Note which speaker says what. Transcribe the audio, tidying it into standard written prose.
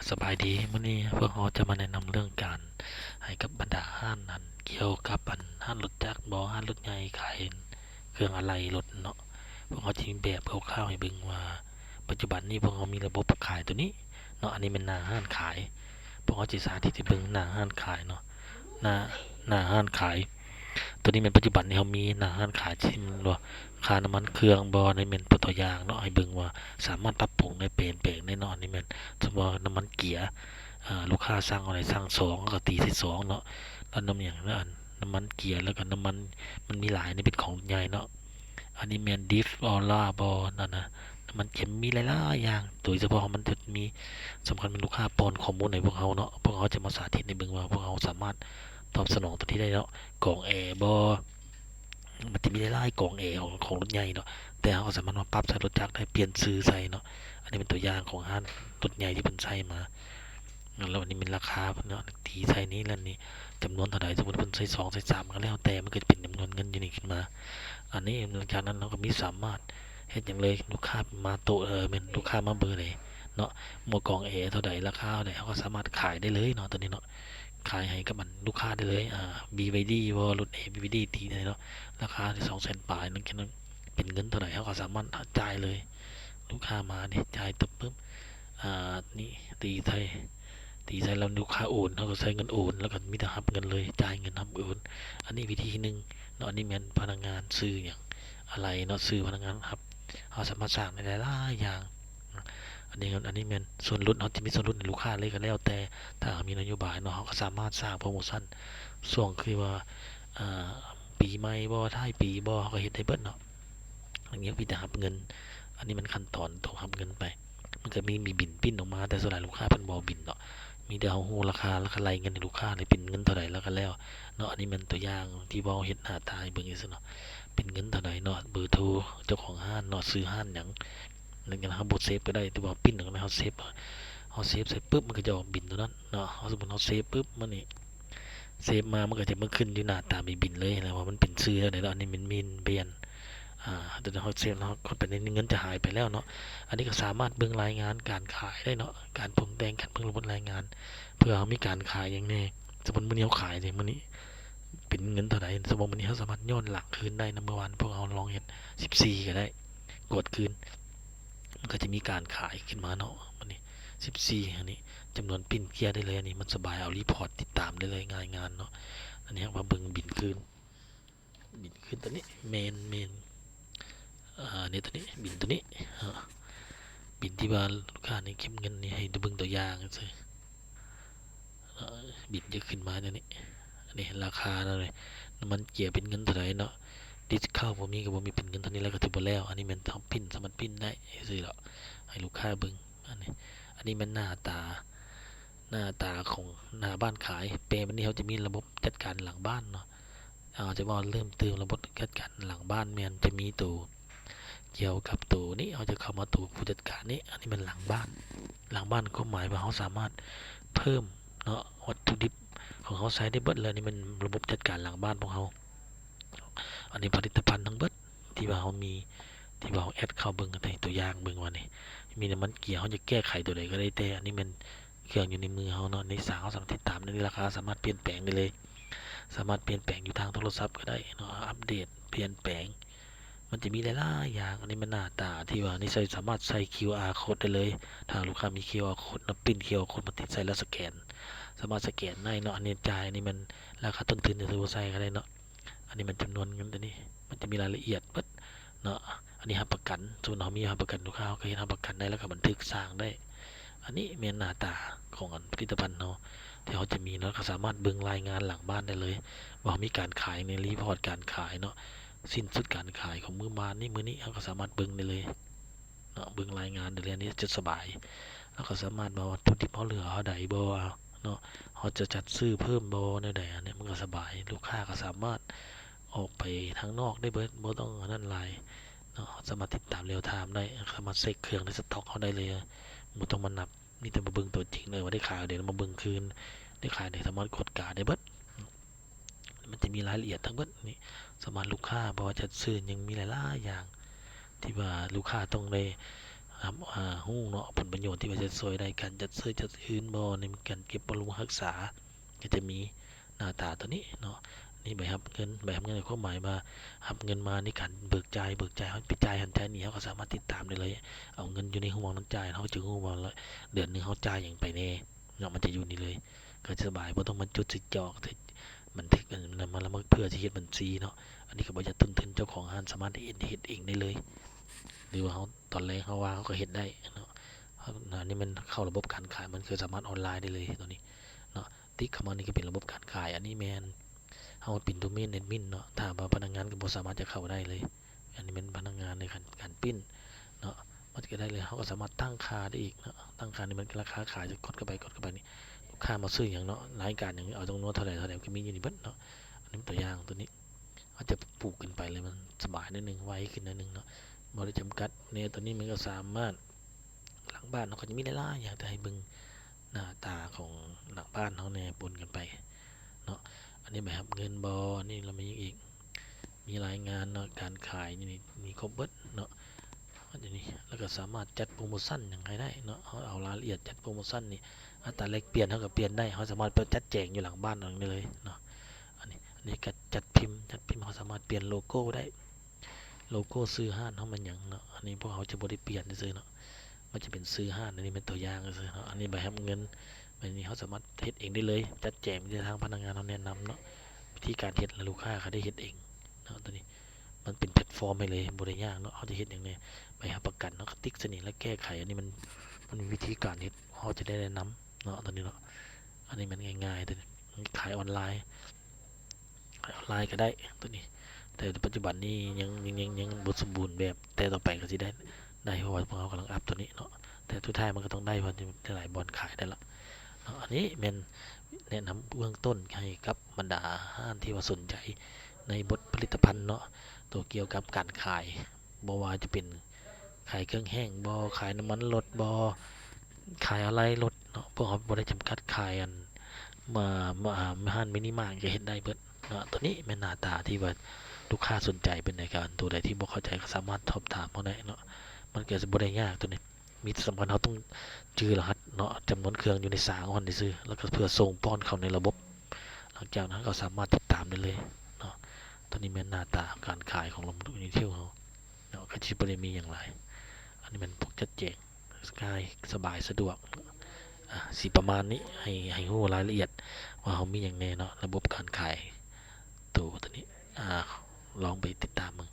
Speaker 1: สบายดีมื้อนี้พวกเราจะมาแนะนำเรื่องการให้กับบรรดาห้านนั้นเกี่ยวกับห้านรถจักรบ่ห้านรถใหญ่ขายเครื่องอะไหล่รถเนาะพวกเราจะมีแบบคร่าวๆให้เบิ่งว่าปัจจุบันนี้พวกเรามีระบบขายตัวนี้เนาะอันนี้เป็นหน้าห้านขายพวกเราจะสาธิตให้เบิ่งหน้าห้านขายเนาะหน้าหน้าห้านขายตัวนี้เป็นปัจจุบันนี้เรามีหน้าห้านขายที่มันว่าค่าน้ำมันเครื่องบ่ในเป็นตัวอย่างเนาะให้เบิ่งว่าสามารถปรับปรุงได้เปลี่ยนแปลงได้เนาะอันนี้แม่นสมมุติว่าน้ำมันเกียร์ ลูกค้าสั่งอะไรสั่งสองก็ตีใส่สองเนาะแล้วน้ำอย่างนั้นน้ำมันเกียร์แล้วก็น้ำมันมันมีหลายในเป็นของใหญ่เนาะอันนี้แมนดิฟออร่าบอนั่นนะน้ำมันเข็มมีหลายๆอย่างโดยเฉพาะมันจะมีสำคัญเป็นลูกค้าปอนข้อมูลในพวกเขาเนาะพวกเขาจะมาสาธิตในเบื้องว่าพวกเขาสามารถตอบสนองตัวที่ได้เนาะกล่องแอร์บอมันจะมีหลายๆกล่องแอร์ของรถใหญ่เนาะแต่เขาสามารถมาปรับใส่รถจักรได้เปลี่ยนซื้อใส่เนาะอันนี้เป็นตัวอย่างของห้างรถใหญ่ที่เป็นใช้มา แล้วอันนี้เป็นราคาเนาะทีใส่นี้แล้วนี่จำนวนเท่าไหร่สมมติเป็นใส่สองใส่สามก็แล้วแต่มันก็จะเป็นจำนวนเงินอยู่นี่ขึ้นมาอันนี้หลังจากนั้นเราก็มีสามารถเฮ็ดอย่างเลยลูกค้ามาโตเป็นลูกค้ามาเบอร์เลยเนาะหมวกกองเท่าไหร่ราคาเท่าไหร่เขาก็สามารถขายได้เลยเนาะตัวนี้เนาะขายให้กับมันลูกค้าได้เลยBYD วอลลุ่น BYD ทีเนาะราคาที่200,000ปลายนั่นแค่นั้นเป็นเงินเท่าไหร่เขาก็สามารถจ่ายเลยลูกค้ามาเนี่ยจ่ายตึ๊บปึ๊บนี่ตีไทย ตีใส่แล้วลูกค้าโอนเขาก็ใช้เงินโอนแล้วก็มีแต่รับเงินเลยจ่ายเงินรับโอนอันนี้วิธีหนึ่งเนาะอันนี้แมนพนักงานซื้ออย่างอะไรเนาะซื้อพนักงานครับเขาสามารถสร้างได้หลายอย่างอันนี้แมนส่วนลดเขาจะมีส่วนลดในลูกค้าเลยก็แล้วแต่ถ้ามีนโยบายเนาะเขาก็สามารถสร้างโปรโมชั่นส่วงคือว่าอ่าปีใหม่บ่ท้ายปีบ่เขาก็เฮ็ดได้เบิดเนาะอย่างเงี้ยพี่จะรับเงินอันนี้มันขั้นตอนต้องรับเงินไปมันก็มีบินปิ้นออกมาแต่ส่วนใหญ่ลูกค้าเป็นบ่บินเนาะ มีแต่เอาฮู้ราคาแล้วก็ไล่เงินให้ลูกค้าเลยเป็นเงินเท่าไหร่แล้วก็แล้วเนาะอันนี้มันตัวอย่างที่เว้าเฮ็ดหน้าตาให้เบิ่งซื่อเนาะเป็นเงินเท่าไหร่เนาะเบอร์โทรเจ้าของห้านเนาะซื้อห้านหยังแล้วก็เฮาบ่เซฟก็ได้แต่ว่าปิ้นออกมาเฮาเซฟเสร็จปุ๊บมันก็จะออกบิลตัวนั้นเนาะเฮาสมมุติเฮาเซฟปุ๊บมันนี่เซฟมามันก็จะมาขึ้นอยู่หน้าตามีบิลเลยนะว่ามันเป็นชื่อเท่าใดเนาะอันนี้มันมีนเบียนแต่เฮาเซฟเนาะคนไปในเงินจะหายไปแล้วเนาะอันนี้ก็สามารถเบิ่งรายงานการขายได้เนาะการปรุงแต่งการเบิ่งระบบรายงาน เพื่อเขามีการขายอย่างแน่สมมติมื้อนี้เขาขายเนี่ยมื้อนี้เป็นเงินเท่าไหร่สมมติมื้อนี้เขาสามารถย้อนหลังคืนได้นะเมื่อวานพวกเราลองเห็น14ก็ได้กดคืนมันก็จะมีการขายขึ้นมาเนาะมื้อนี้14อันนี้จำนวนปิ้นเกียร์ได้เลยอันนี้มันสบายเอารีพอร์ตติดตามได้เลยง่ายงานเนาะอันนี้มาเบิ่งบินคืนตัวนี้เมนเนี่ยตัวนี้บินตัวนี้บินที่ว่าลูกค้านี่เก็บเงินนี่ให้ดูเบิ่งตัวอย่างซื่อบินจะขึ้นมาตัวนี้ นี่ราคาเลยน้ำมันเกียร์เป็นเงินเท่าไหร่เนาะดิสเข้าบ่มีก็บ่มีเป็นเงินเท่านี้แล้วก็ถือบ่แล้วอันนี้มันทำพินสามารถพินได้ซื้อหรอกให้ลูกค้าเบิ่งอันนี้มันหน้าตาของหน้าบ้านขายเปรมันนี่เขาจะมีระบบจัดการหลังบ้านเนาะจะว่าเริ่มเติมระบบจัดการหลังบ้านมันจะมีตัวเกี่ยวกับตัวนี้เขาจะเข้ามาตัวผู้จัดการนี้อันนี้มันหลังบ้านก็หมายว่าเขาสามารถเพิ่มเนาะวัตถุดิบของเขาใช้ได้เบิดเลยนี่มันระบบจัดการหลังบ้านของเขาอันนี้ผลิตภัณฑ์ทั้งเบิดที่ว่าเขามีที่ว่าเขาแอดเข้าเบิ่งในตัวอย่างเบิ่งว่านี่มีน้ำมันเกียร์เขาจะแก้ไขตัวใดก็ได้แต่อันนี้มันเครื่องอยู่ในมือเขาเนาะในสาวสามารถติดตามในราคาสามารถเปลี่ยนแปลงได้เลยสามารถเปลี่ยนแปลงอยู่ทางโทรศัพท์ก็ได้เนาะอัปเดตเปลี่ยนแปลงมันจะมีหลายๆอย่างอันนี้มันหน้าตาที่ว่านี่สามารถใส่ QR code ได้เลยถ้าลูกค้ามี QR code นะปิ้น QR code มาติดใส่แล้วสแกนสามารถสแกนได้เนาะอันนี้จ่ายอันนี้มันราคาต้นทุนจะซื้อใส่ก็ได้เนาะ อันนี้มันจำนวนเงินตัวนี้มันจะมีรายละเอียดเบิดเนาะอันนี้รับประกันส่วนเรามีรับประกันลูกค้าเขาเคยรับประกันได้แล้วก็บันทึกสร้างได้อันนี้เมียนหน้าตาของผลิตภัณฑ์เนาะที่เขาจะมีเนาะก็สามารถเบิ่งรายงานหลังบ้านได้เลยว่ามีการขายในรีพอร์ตการขายเนาะสิ้นสุดการขายของมื้อวานนี้มื้อนี้เขาก็สามารถเบิ่งได้เลยเนาะเบิ่งรายงานได้เลยอันนี้จะสบายแล้วก็สามารถมาวัตถุดิบเขาเหลือเขาใดบ่เนาะเขาจะจัดซื้อเพิ่มบ่ในใดอันนี้มันก็สบายลูกค้าก็สามารถ ออกไปทางนอกได้เบิดบ่ต้องนั่นหลายเนาะสามารถติดตามเรียลไทม์ได้สามารถเช็คเครื่องในสต็อกเขาได้เลยบ่ต้องมานับมีแต่มาเบิ่งตัวจริงเลยว่าได้ขายเดี๋ยวมาเบิ่งคืนได้ขายได้สามารถกดการ์ดได้เบิดมันจะมีรายละเอียดทั้งเบิดนี่สามารถลูกค้าบ่ว่าจะซื้อยังมีหลายๆอย่างที่ว่าลูกค้าต้องได้ ฮู้เนาะผลประโยชน์ที่ว่าจะช่วยได้การจัดซื้อจัดคืนบ่ในการเก็บบำรุงรักษาก็จะมีหน้าตาตัวนี้เนาะนี่ใบรับเงินความหมายว่ารับเงินมาในการเบิกจ่ายเฮาไปจ่ายหันจ่ายนี่เฮาก็สามารถติดตามได้เลยเอาเงินอยู่ในห่วงนั้นจ่ายเฮาจะฮู้ว่าเดือนนึงเฮาจ่ายหยังไปแน่เนาะมันจะอยู่นี่เลยก็สบายบ่ต้องมาจดสิจอกบันทึกกันมาแล้วเพื่อสิเฮ็ดบัญชีเนาะอันนี้ก็บ่จะต้นทุนเจ้าของร้านสามารถเฮ็ดเองได้เลยหรือว่าเฮาตอนแรกเฮาว่าเฮาก็เฮ็ดได้เนาะอันนี้มันเข้าระบบการขายมันคือสามารถออนไลน์ได้เลยตัวนี้เนาะติ๊กเข้ามานี่ก็เป็นระบบการขายอันนี้แม่นเฮาเป็นโดเมนแอดมินเนาะถ้าว่าพนักงานก็บ่สามารถจะเข้าได้เลยอันนี้เป็นพนักงานในการปิ้นเนาะมันก็ได้เลยเฮาก็สามารถตั้งค่าได้อีกเนาะตั้งค่านี่มันราคาขายจะกดเข้าไปนี่ลูกค้ามาซื้อหยังเนาะรายการหยังเอาจำนวนเท่าไหร่ก็มีอยู่นี่เบิดเนาะอันนี้ตัวอย่างตัวนี้อาจจะปลูกขึ้นไปเลยมันสบายนิดนึงไวขึ้นนิดนึงเนาะบ่ได้จำกัดเนี่ยตัวนี้มันก็สามารถหลังบ้านเนาะก็จะมีหลายๆอย่างแต่ให้เบิ่งหน้าตาของหลังบ้านเฮาแน่ปนกันไปเนาะอันนี้แบบเงินบ่นี่เรามีอีกมีรายงานเนาะการขายนี่มีครบเบิดเนาะอันนี้แล้วก็สามารถจัดโปรโมชั่นหยังให้ได้เนาะเฮาเอารายละเอียดจัดโปรโมชั่นนี่อัตราแลกเปลี่ยนเฮาก็เปลี่ยนได้เฮาสามารถไปจัดแจงอยู่หลังบ้านนั่นเลยเนาะอันนี้ก็จัดพิมพ์เฮาสามารถเปลี่ยนโลโก้ได้โลโก้ซื้อห้านเฮามันหยังเนาะอันนี้พวกเขาจะบ่ได้เปลี่ยนซื่อเนาะมันจะเป็นซื้อห้านอันนี้เป็นตัวอย่างซื่อเนาะอันนี้ใบรับเงินใบนี้เขาสามารถเฮ็ดเองได้เลยจัดแจงที่ทางพนักงานเขาแนะนำเนาะวิธีการเฮ็ดและลูกค้าเขาได้เฮ็ดเองเนาะตัวนี้มันเป็นแพลตฟอร์มให้เลยบ่ได้ยากเนาะเขาจะเฮ็ดหยังไงใบรับประกันเนาะติ๊กซะนี่แล้วแก้ไขอันนี้มันมีวิธีการเฮ็ดเขาจะได้แนะนำเนาะตัวนี้เนาะอันนี้มันง่ายๆตัวนี้ขายออนไลน์ก็ได้ตัวนี้แต่ปัจจุบันนี้ยังบ่สมบูรณ์แบบแต่ต่อไปก็สิได้เพราะว่าพวกเขากำลังอัพตัวนี้เนาะแต่สุดท้ายมันก็ต้องได้เพราะหลายบอนขายได้ละเนาะอันนี้เป็นแนะนำเบื้องต้นให้กับบรรดาห้านที่ว่าสนใจในบทผลิตภัณฑ์เนาะตัวเกี่ยวกับการขายบ่ว่าจะเป็นขายเครื่องแห้งบ่ขายน้ำมันรถบ่ขายอะไรรถเนาะพวกเขาบ่ได้จำกัดขายอันห้านมินิมาร์ทก็เฮ็ดได้เบิดเนาะตัวนี้เป็นหน้าตาที่ว่าลูกค้าสนใจเป็นในการตัวใดที่บ่เข้าใจก็สามารถสอบถามเขาได้เนาะมันก็สิบ่ได้ยากตัวนี้มีสำคัญเขาต้องจื้อรหัสเนาะจำนวนเครื่องอยู่ในสายของมันซื่อแล้วก็เพื่อส่งป้อนเข้าในระบบหลังจากนั้นก็สามารถติดตามได้เลยเนาะตัวนี้เป็นหน้าตาการขายของลำดุนิเทลเขาเนาะก็สิบ่ได้มีอย่างไรอันนี้มันพวกชัดเจนง่ายสบายสะดวกสิประมาณนี้ให้รู้รายละเอียดว่าเขามีอย่างแน่เนาะระบบการขายตัวนี้ลองไปติดตามมึง